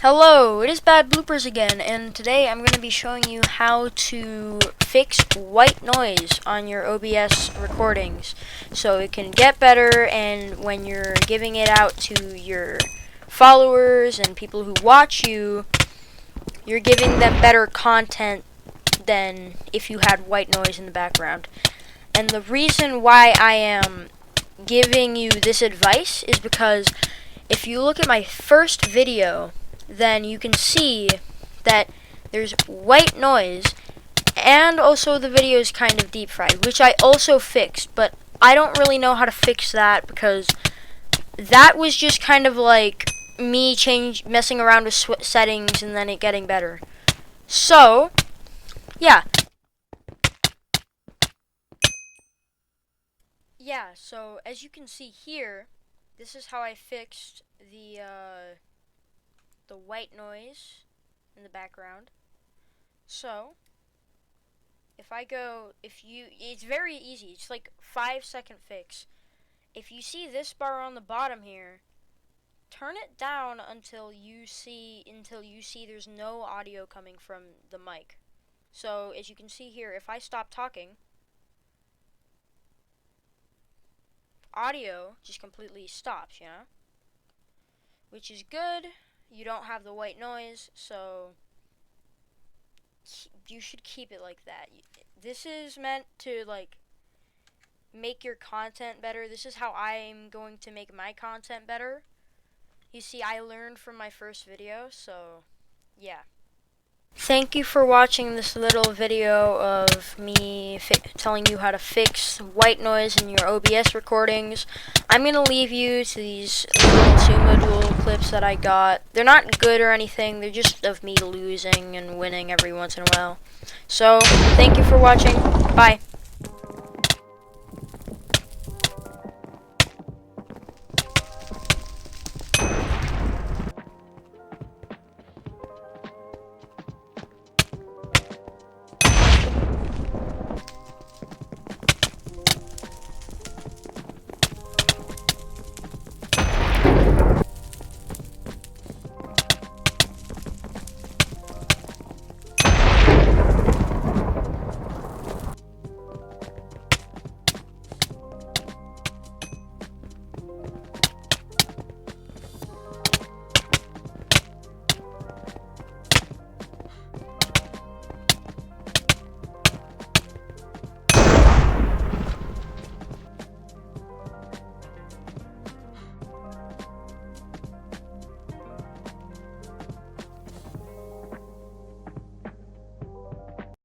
Hello, it is Bad Bloopers again, and today I'm going to be showing you how to fix white noise on your OBS recordings so it can get better, and when you're giving it out to your followers and people who watch you, you're giving them better content than if you had white noise in the background. And the reason why I am giving you this advice is because if you look at my first video, then you can see that there's white noise, and also the video is kind of deep fried, which I also fixed, but I don't really know how to fix that because that was just kind of like me messing around with settings and then it getting better. So, yeah. So as you can see here, this is how I fixed the white noise in the background. So, it's very easy. It's like 5-second fix. If you see this bar on the bottom here, turn it down until you see there's no audio coming from the mic. So, as you can see here, if I stop talking, audio just completely stops, which is good. You don't have the white noise, so you should keep it like that. This is meant to make your content better. This is how I'm going to make my content better. You see, I learned from my first video, so yeah. Thank you for watching this little video of me telling you how to fix white noise in your OBS recordings. I'm going to leave you to these little Sumo Duel clips that I got. They're not good or anything, they're just of me losing and winning every once in a while. So, thank you for watching. Bye.